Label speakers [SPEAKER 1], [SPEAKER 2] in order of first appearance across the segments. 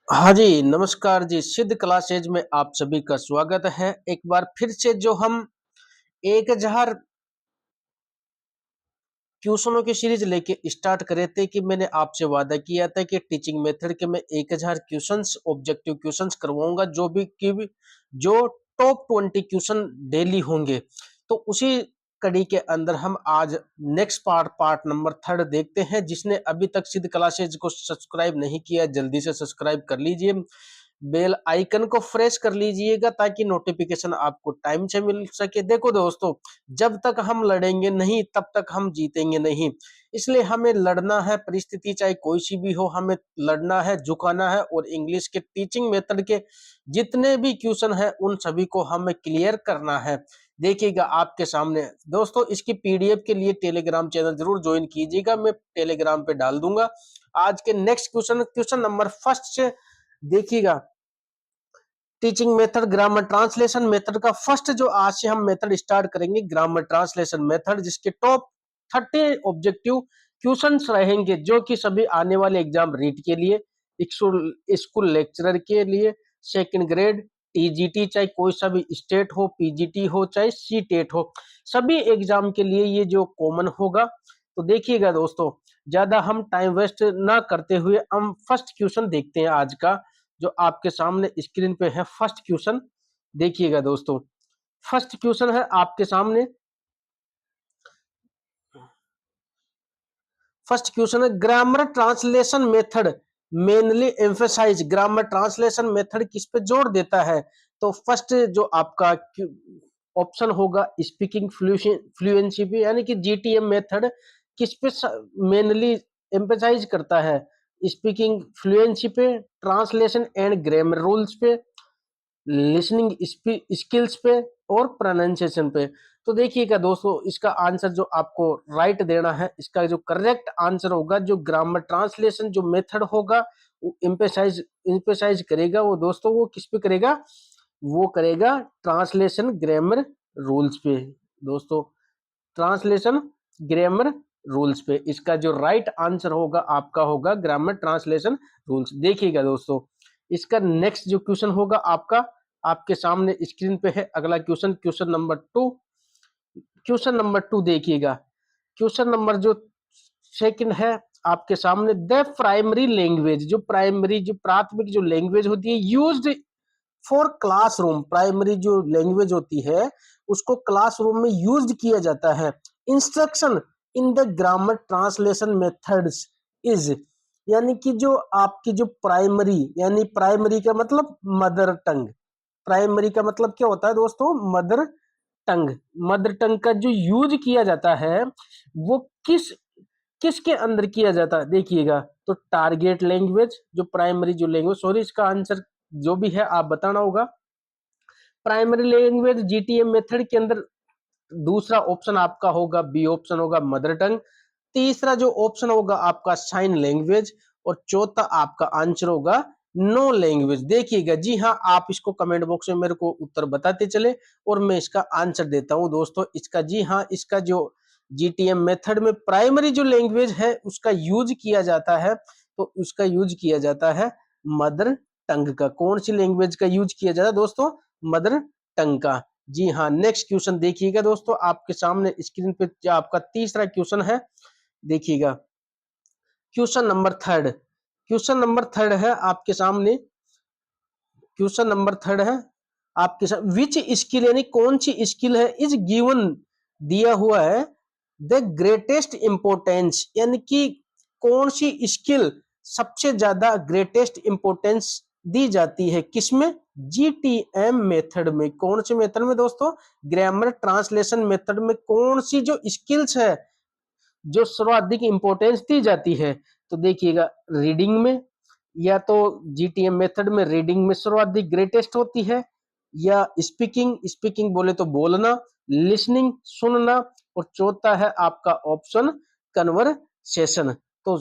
[SPEAKER 1] हाँ जी, नमस्कार जी। सिद्ध क्लासेज में आप सभी का स्वागत है। एक बार फिर से जो हम 1000 ट्यूशनों की सीरीज लेके स्टार्ट करे थे कि मैंने आपसे वादा किया था कि टीचिंग मेथड के मैं 1000 क्वेश्चंस ऑब्जेक्टिव क्वेश्चंस करवाऊंगा जो टॉप 20 क्वेश्चन डेली होंगे। तो उसी कड़ी के अंदर हम आज नेक्स्ट पार्ट नंबर 3 देखते हैं। जिसने अभी तक सिद्ध क्लासेज को सब्सक्राइब नहीं किया, जल्दी से सब्सक्राइब कर लीजिए, बेल आइकन को फ्रेश कर लीजिएगा ताकि नोटिफिकेशन आपको टाइम से मिल सके। देखो दोस्तों, जब तक हम लड़ेंगे नहीं तब तक हम जीतेंगे नहीं। इसलिए हमें लड़ना है, परिस्थिति चाहे कोई सी भी हो, हमें लड़ना है, झुकाना है और इंग्लिश के टीचिंग मेथड के जितने भी क्वेश्चन है उन सभी को हमें क्लियर करना है। देखिएगा आपके सामने दोस्तों, इसकी पीडीएफ के लिए टेलीग्राम चैनल जरूर ज्वाइन कीजिएगा, मैं टेलीग्राम पे डाल दूंगा। आज के नेक्स्ट क्वेश्चन नंबर फर्स्ट से देखिएगा। Teaching method grammar translation method का फर्स्ट जो आज से हम मेथड स्टार्ट करेंगे, ग्रामर ट्रांसलेशन मेथड, जिसके टॉप 30 ऑब्जेक्टिव क्वेश्चंस रहेंगे जो कि सभी आने वाले एग्जाम रीट के लिए, स्कूल लेक्चरर के लिए, सेकंड ग्रेड, टीजीटी चाहे कोई सा भी स्टेट हो, पीजीटी हो चाहे सी टेट हो, सभी एग्जाम के लिए ये जो कॉमन होगा। तो देखिएगा दोस्तों, ज्यादा हम टाइम वेस्ट ना करते हुए हम फर्स्ट क्वेश्चन देखते हैं आज का, जो आपके सामने स्क्रीन पे है। फर्स्ट क्वेश्चन देखिएगा दोस्तों, फर्स्ट क्वेश्चन है आपके सामने। फर्स्ट क्वेश्चन है, grammar translation method mainly emphasize, grammar translation method किस पे जोर देता है? तो फर्स्ट जो आपका ऑप्शन होगा स्पीकिंग फ्लुएंसी पे, यानी कि जीटीएम मेथड किस पे मेनली एम्फेसाइज करता है? स्पीकिंग फ्लुएंसी पे, ट्रांसलेशन एंड ग्रामर रूल्स पे, लिसनिंग स्किल्स पे और प्रोनाउंसिएशन पे। तो देखिएगा दोस्तों, इसका आंसर जो आपको राइट देना है, इसका जो करेक्ट आंसर होगा, जो ग्रामर ट्रांसलेशन जो मेथड होगा वो एम्फेसाइज करेगा, वो दोस्तों वो किस पे करेगा? वो करेगा ट्रांसलेशन ग्रामर रूल्स पे। दोस्तों, ट्रांसलेशन ग्रामर रूल्स पे इसका जो राइट आंसर होगा आपका होगा ग्रामर ट्रांसलेशन रूल्स। देखिएगा दोस्तों, इसका नेक्स्ट जो क्वेश्चन होगा आपका आपके सामने स्क्रीन पे है। अगला question, question number 2। Question number 2 देखिएगा। क्वेश्चन नंबर जो सेकंड है आपके सामने, द प्राइमरी लैंग्वेज, जो प्राइमरी जो प्राथमिक जो लैंग्वेज होती है यूज्ड फॉर क्लासरूम, प्राइमरी जो लैंग्वेज होती है उसको क्लासरूम में यूज किया जाता है। Instruction in the grammar translation methods is, यानी कि जो आपकी जो प्राइमरी, यानी प्राइमरी का मतलब मदर टंग, प्राइमरी का मतलब क्या होता है दोस्तों? Mother tongue. मदर टंग का जो यूज किया जाता है वो किसके अंदर किया जाता है? देखिएगा, तो टारगेट लैंग्वेज, जो प्राइमरी जो लैंग्वेज, सॉरी इसका आंसर जो भी है आप बताना होगा। प्राइमरी लैंग्वेज जीटीएम मेथड के अंदर दूसरा ऑप्शन आपका होगा, बी ऑप्शन होगा मदर टंग। तीसरा जो ऑप्शन होगा आपका साइन लैंग्वेज, और चौथा आपका आंसर होगा नो लैंग्वेज। देखिएगा, जी हाँ, आप इसको कमेंट बॉक्स में मेरे को उत्तर बताते चले और मैं इसका आंसर देता हूं दोस्तों। इसका जी हाँ, इसका जो जीटीएम मेथड में प्राइमरी जो लैंग्वेज है उसका यूज किया जाता है, तो उसका यूज किया जाता है मदर टंग का। कौन सी लैंग्वेज का यूज किया जाता है दोस्तों? मदर टंग का। जी हाँ, नेक्स्ट क्वेश्चन देखिएगा दोस्तों, आपके सामने स्क्रीन पे आपका तीसरा क्वेश्चन है। देखिएगा, क्वेश्चन नंबर 3। क्वेश्चन नंबर 3 है आपके सामने। क्वेश्चन नंबर 3 है आपके साथ, विच स्किल, यानी कौन सी स्किल है इज गिवन, दिया हुआ है द ग्रेटेस्ट इंपोर्टेंस, यानी कि कौन सी स्किल सबसे ज्यादा ग्रेटेस्ट इंपोर्टेंस दी जाती है? किसमें? जीटीएम मेथड में। कौन से मेथड में दोस्तों? ग्रामर ट्रांसलेशन मेथड में कौन सी जो स्किल्स है जो सर्वाधिक इंपोर्टेंस दी जाती है? तो देखिएगा, रीडिंग में, या तो जीटीएम मेथड में रीडिंग में सर्वाधिक ग्रेटेस्ट होती है, या स्पीकिंग, स्पीकिंग बोले तो बोलना, लिसनिंग सुनना, और चौथा है आपका ऑप्शन कन्वर्सेशन। तो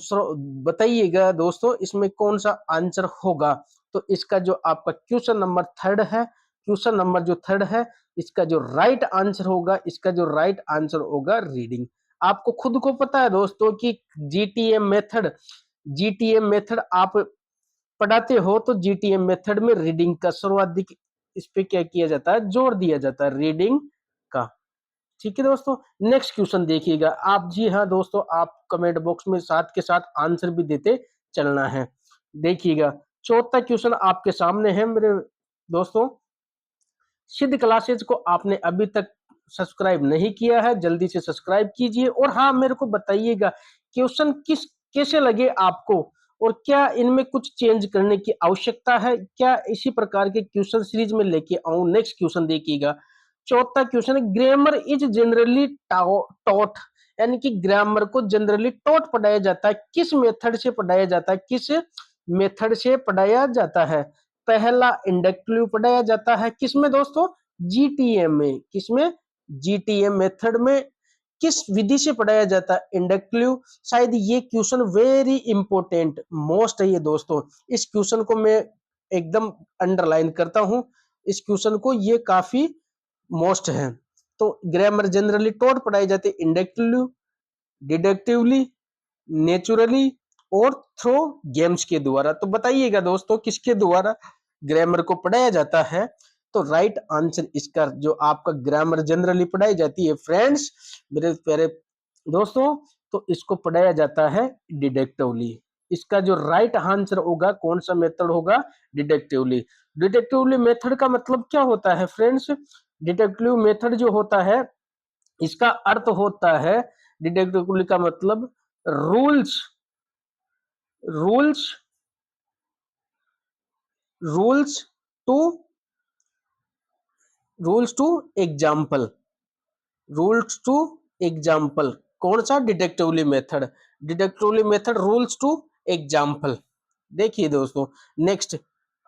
[SPEAKER 1] बताइएगा दोस्तों, इसमें कौन सा आंसर होगा? तो इसका जो आपका क्वेश्चन नंबर 3 है, क्वेश्चन नंबर जो 3 है, इसका जो राइट आंसर होगा, इसका जो राइट आंसर होगा रीडिंग। आपको खुद को पता है दोस्तों कि जीटीएम मेथड, जीटीएम मेथड आप पढ़ाते हो तो जीटीएम मेथड में रीडिंग का सर्वाधिक इस पे क्या किया जाता है, जोर दिया जाता है रीडिंग का। ठीक है दोस्तों, नेक्स्ट क्वेश्चन देखिएगा आप। जी हाँ दोस्तों, आप कमेंट बॉक्स में साथ के साथ आंसर भी देते चलना है। देखिएगा चौथा क्वेश्चन आपके सामने है मेरे दोस्तों। सिद्ध क्लासेज को आपने अभी तक सब्सक्राइब नहीं किया है, जल्दी से सब्सक्राइब कीजिए और हाँ मेरे को बताइएगा क्वेश्चन किस कैसे लगे आपको और क्या इनमें कुछ चेंज करने की आवश्यकता है, क्या इसी प्रकार के क्वेश्चन सीरीज में लेके आऊं। नेक्स्ट क्वेश्चन देखिएगा, चौथा क्वेश्चन है ग्रामर इज जनरली टॉट, यानी कि ग्रामर को जनरली टॉट पढ़ाया जाता है, किस मेथड से पढ़ाया जाता है, किस मेथड से पढ़ाया जाता है। पहला इंडक्टिव पढ़ाया जाता है किसमें दोस्तों, जीटीएम में। किसमें, जीटीएम मेथड में। किस विधि से पढ़ाया जाता है, इंडक्टिव। शायद ये क्वेश्चन वेरी इंपॉर्टेंट मोस्ट है ये दोस्तों, इस क्वेश्चन को मैं एकदम अंडरलाइन करता हूं, इस क्वेश्चन को, ये काफी मोस्ट है। तो ग्रामर जनरली टॉट पढ़ाई जाती है इंडक्टिवली, डिडक्टिवली, नेचुरली और थ्रो गेम्स के द्वारा। तो बताइएगा दोस्तों किसके द्वारा ग्रामर को पढ़ाया जाता है। तो राइट आंसर इसका जो आपका ग्रामर जनरली पढ़ाई जाती है फ्रेंड्स, मेरे प्यारे दोस्तों, तो इसको पढ़ाया जाता है डिडक्टिवली। इसका जो राइट आंसर होगा कौन सा मेथड होगा, डिडक्टिवली। डिडक्टिवली मेथड का मतलब क्या होता है फ्रेंड्स, डिडक्टिव मेथड जो होता है इसका अर्थ होता है, डिडक्टिवली का मतलब rules, rules, rules to, rules to example, rules to example. कौन सा, deductively method, deductively method rules to example. देखिए दोस्तों नेक्स्ट,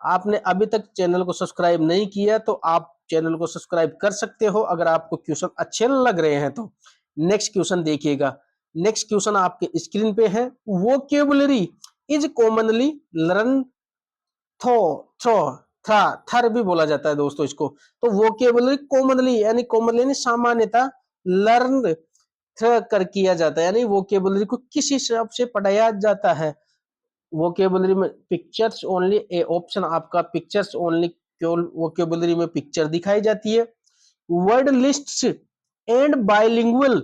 [SPEAKER 1] आपने अभी तक चैनल को सब्सक्राइब नहीं किया तो आप चैनल को सब्सक्राइब कर सकते हो अगर आपको क्वेश्चन अच्छे लग रहे हैं तो। नेक्स्ट क्वेश्चन देखिएगा, नेक्स्ट क्वेश्चन आपके स्क्रीन पे है, वोकेबुलरी इज कॉमनली लर्न थो थ्रो था थर भी बोला जाता है दोस्तों इसको। तो वोकेबुलरी कॉमनली यानी कॉमनली यानी सामान्यता लर्न कर किया जाता है, यानी वोकेबुलरी को किस हिसाब से पढ़ाया जाता है। वोकेबुलरी में पिक्चर्स ओनली, ए ऑप्शन आपका पिक्चर्स ओनली, केवल वोकेबुलरी में पिक्चर दिखाई जाती है। Word lists and bilingual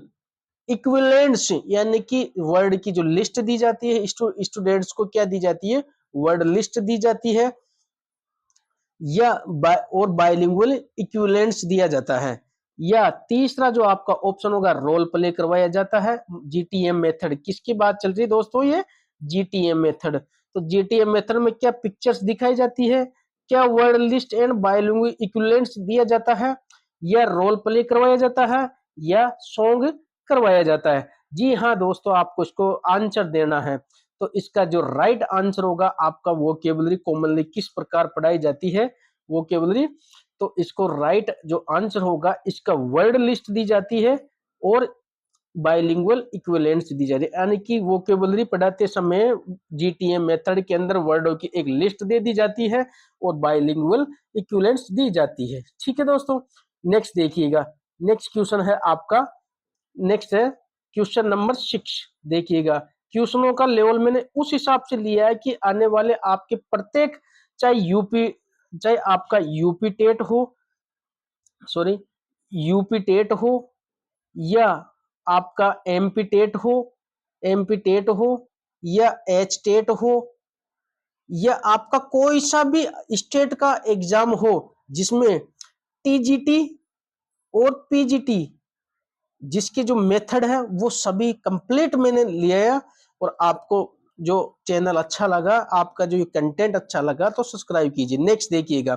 [SPEAKER 1] equivalents, यानी कि वर्ड की जो लिस्ट दी जाती है स्टूडेंट्स को क्या दी जाती है, वर्ड लिस्ट दी जाती है, या और बाइलिंगुअल इक्विवेलेंट्स दिया जाता है। या तीसरा जो आपका ऑप्शन होगा रोल प्ले करवाया जाता है। जीटीएम मेथड किसकी बात चल रही है दोस्तों, ये जीटीएम मेथड। तो जीटीएम मेथड में क्या पिक्चर्स दिखाई जाती है, क्या word list and bilingual equivalents दिया जाता है, या रोल प्ले करवाया जाता है, या सॉन्ग करवाया जाता है। जी हाँ दोस्तों, आपको इसको आंसर देना है। तो इसका जो राइट आंसर होगा आपका वोकेबुलरी कॉमनली किस प्रकार पढ़ाई जाती है, वोकेबुलरी। तो इसको राइट जो आंसर होगा इसका वर्ड लिस्ट दी जाती है और बाइलिंगुअल इक्विवेलेंट्स दी जाती है, यानी कि वोकेबुलरी पढ़ाते समय जीटीएम मेथड के अंदर वर्डों की एक लिस्ट दे दी जाती है और बाइलिंगुअल इक्विवेलेंट्स दी जाती है। ठीक है दोस्तों, नेक्स्ट देखिएगा, नेक्स्ट क्वेश्चन है आपका, नेक्स्ट है क्वेश्चन नंबर 6। देखिएगा क्वेश्चनों का लेवल मैंने उस हिसाब से लिया है कि आने वाले आपके प्रत्येक, चाहे यूपी, चाहे आपका यूपी टेट हो, सॉरी यूपी टेट हो, या आपका एमपी टेट हो, एमपी टेट हो, या एच टेट हो, या आपका कोई सा भी स्टेट का एग्जाम हो जिसमें टीजीटी और पीजीटी जिसके जो मेथड है वो सभी कंप्लीट मैंने लिया है। और आपको जो चैनल अच्छा लगा, आपका जो ये कंटेंट अच्छा लगा तो सब्सक्राइब कीजिए। नेक्स्ट देखिएगा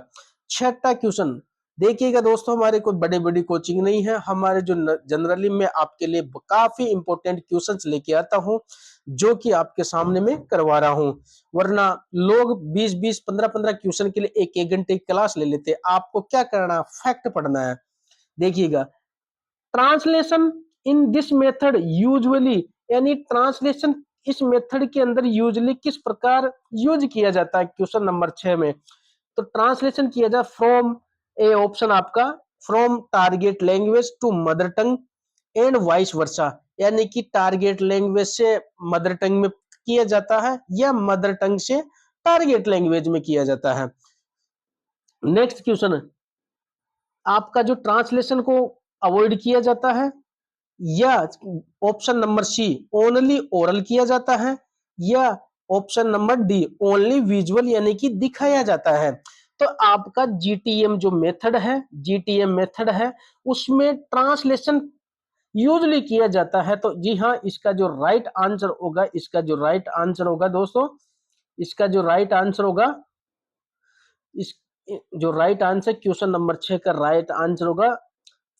[SPEAKER 1] छठा क्वेश्चन। देखिएगा दोस्तों, हमारे कोई बड़ी बड़ी कोचिंग नहीं है, हमारे जो जनरली मैं आपके लिए काफी इंपॉर्टेंट क्वेश्चंस लेके आता हूं जो कि आपके सामने में करवा रहा हूं। वरना लोग 20-20 15-15 क्वेश्चन के लिए 1-1 घंटे की क्लास ले लेते। आपको क्या करना, फैक्ट पढ़ना है। देखिएगा translation in this method usually, यानी ट्रांसलेशन इस मेथड के अंदर यूजुअली किस प्रकार यूज किया जाता है क्वेश्चन नंबर 6 में। तो ट्रांसलेशन किया जाए फ्रॉम, ए ऑप्शन आपका from target language to mother tongue and vice versa, यानी कि टारगेट लैंग्वेज से मदर टंग में किया जाता है या मदर टंग से टारगेट लैंग्वेज में किया जाता है। नेक्स्ट क्वेश्चन, आपका जो ट्रांसलेशन को अवॉइड किया जाता है, या option number C only oral किया जाता है, या option number D only visual यानी कि दिखाया जाता है। तो आपका जीटीएम जो मेथड है, जीटीएम मेथड है, उसमें ट्रांसलेशन यूजली किया जाता है। तो जी हाँ, इसका जो राइट आंसर होगा, इसका जो राइट आंसर होगा दोस्तों, इसका जो राइट आंसर होगा, इस जो राइट आंसर क्वेश्चन नंबर 6 का राइट आंसर होगा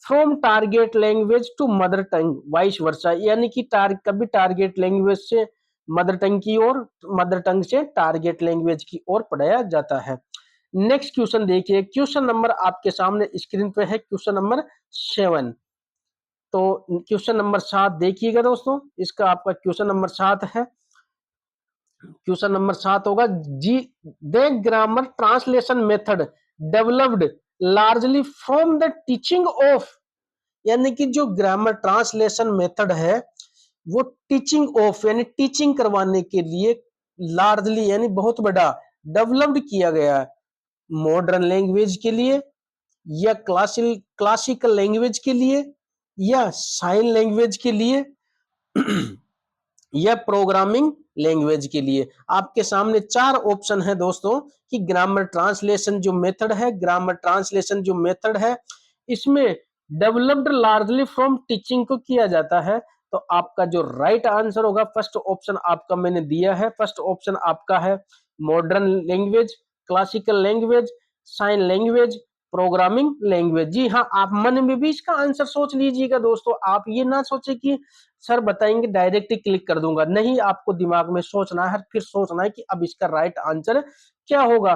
[SPEAKER 1] from target language to mother tongue vice versa, यानी कि कभी टारगेट लैंग्वेज से मदर टंग की ओर, मदर टंग से टारगेट लैंग्वेज की ओर पढ़ाया जाता है। नेक्स्ट क्वेश्चन देखिए, क्वेश्चन नंबर आपके सामने स्क्रीन पे है, क्वेश्चन नंबर 7। तो क्वेश्चन नंबर 7 देखिएगा दोस्तों, इसका आपका क्वेश्चन नंबर 7 है। क्वेश्चन नंबर 7 होगा, जी the grammar translation method developed largely from the teaching of, यानी कि जो ग्रामर ट्रांसलेशन मेथड है वो टीचिंग ऑफ यानी टीचिंग करवाने के लिए लार्जली यानी बहुत बड़ा डेवलप्ड किया गया है। मॉडर्न लैंग्वेज के लिए, या क्लासिकल लैंग्वेज के लिए, या साइन लैंग्वेज के लिए, या प्रोग्रामिंग लैंग्वेज के लिए। आपके सामने 4 ऑप्शन है दोस्तों कि ग्रामर ट्रांसलेशन जो मेथड है, ग्रामर ट्रांसलेशन जो मेथड है, इसमें डेवलप्ड लार्जली फ्रॉम टीचिंग को किया जाता है। तो आपका जो राइट आंसर होगा, फर्स्ट ऑप्शन आपका मैंने दिया है, फर्स्ट ऑप्शन आपका है modern language, classical language, sign language, programming language. जी हाँ, आप मन में भी इसका आंसर सोच लीजिएगा दोस्तों, आप ये ना सोचे कि सर बताएंगे डायरेक्ट ही क्लिक कर दूंगा, नहीं, आपको दिमाग में सोचना है, फिर सोचना है कि अब इसका राइट आंसर क्या होगा।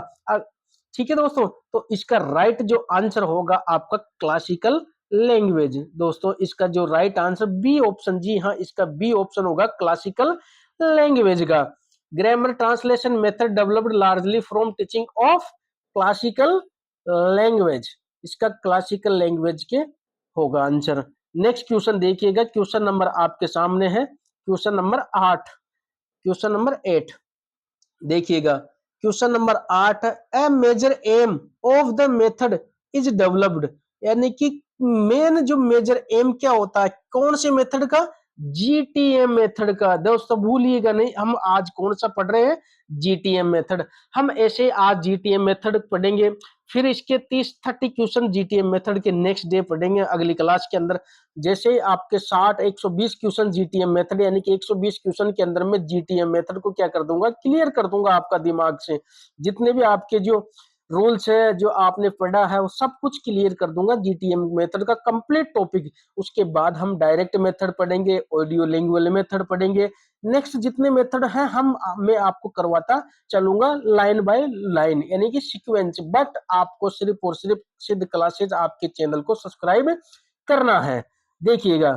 [SPEAKER 1] ठीक है दोस्तों, तो इसका राइट जो आंसर होगा आपका क्लासिकल लैंग्वेज। दोस्तों इसका जो राइट आंसर बी ऑप्शन, जी हाँ, इसका बी ऑप्शन होगा क्लासिकल लैंग्वेज का। Grammar translation method developed largely from teaching of classical language, इसका क्लासिकल लैंग्वेज के होगा आंसर। नेक्स्ट क्वेश्चन देखिएगा, क्वेश्चन नंबर आपके सामने है, क्वेश्चन नंबर 8, क्वेश्चन नंबर 8 देखिएगा, question number 8, a major aim of the method is developed, यानी कि मेन जो मेजर एम क्या होता है, कौन से मेथड का, जीटीएम मेथड का। दोस्तों भूलिएगा नहीं, हम आज कौन सा पढ़ रहे हैं, जीटीएम मेथड। हम ऐसे आज जीटीएम मेथड पढ़ेंगे, फिर इसके 30-30 क्वेश्चन जीटीएम मेथड के नेक्स्ट डे पढ़ेंगे अगली क्लास के अंदर। जैसे आपके 60-120 क्वेश्चन जीटीएम मेथड, यानी कि 120 क्वेश्चन के अंदर में जीटीएम मेथड को क्या कर दूंगा, क्लियर कर दूंगा आपका दिमाग से। जितने भी आपके जो रूल्स है, जो आपने पढ़ा है, वो सब कुछ क्लियर कर दूंगा जीटीएम मेथड का कंप्लीट टॉपिक। उसके बाद हम डायरेक्ट मेथड पढ़ेंगे, ऑडियो लिंगुअल मेथड पढ़ेंगे, नेक्स्ट जितने मेथड हैं मैं आपको करवाता चलूंगा लाइन बाय लाइन, यानी कि सीक्वेंस। बट आपको सिर्फ और सिर्फ सिद्ध क्लासेज आपके चैनल को सब्सक्राइब करना है। देखिएगा,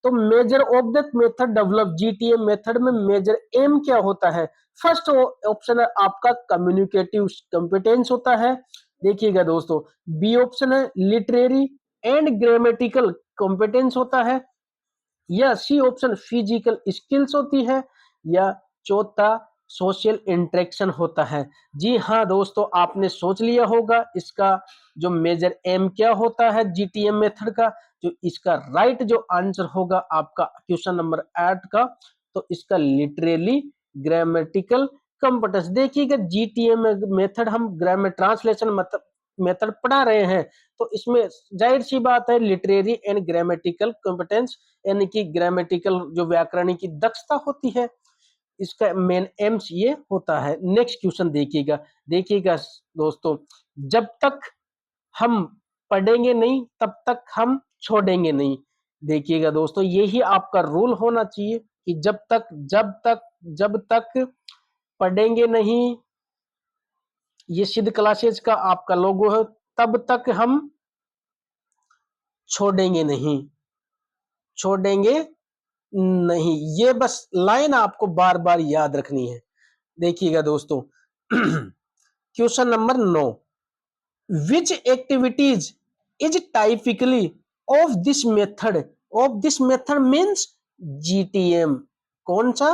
[SPEAKER 1] तो measure of the method develop, GTM method में मेजर एम क्या होता है, फर्स्ट ऑप्शन है आपका कम्युनिकेटिव कॉम्पिटेंस होता है। देखिएगा दोस्तों, बी ऑप्शन है लिटरेरी एंड ग्रामेटिकल कॉम्पिटेंस होता है, या सी ऑप्शन फिजिकल स्किल्स होती है, या चौथा सोशल इंटरेक्शन होता है। जी हाँ दोस्तों, आपने सोच लिया होगा इसका जो मेजर एम क्या होता है जीटीएम मेथड का। जो इसका राइट जो आंसर होगा आपका क्वेश्चन नंबर 8 का, तो इसका लिटरेली ग्रामेटिकल कंपटेंस। देखिएगा, जीटीएम मेथड हम ग्रामर ट्रांसलेशन मेथड पढ़ा रहे हैं, तो इसमें जाहिर सी बात है लिटरेरी एंड ग्रामेटिकल कंपटेंस, यानी कि ग्रामेटिकल जो व्याकरण की दक्षता होती है, इसका मेन एम्स ये होता है। नेक्स्ट क्वेश्चन देखिएगा, देखिएगा दोस्तों, जब तक हम पढ़ेंगे नहीं तब तक हम छोड़ेंगे नहीं। देखिएगा दोस्तों, यही आपका रूल होना चाहिए कि जब तक पढ़ेंगे नहीं, ये सिद्ध क्लासेज का आपका लोगो है, तब तक हम छोड़ेंगे नहीं, छोड़ेंगे नहीं। ये बस लाइन आपको बार बार याद रखनी है। देखिएगा दोस्तों, question number 9, which activities is typically of this method means GTM, कौन सा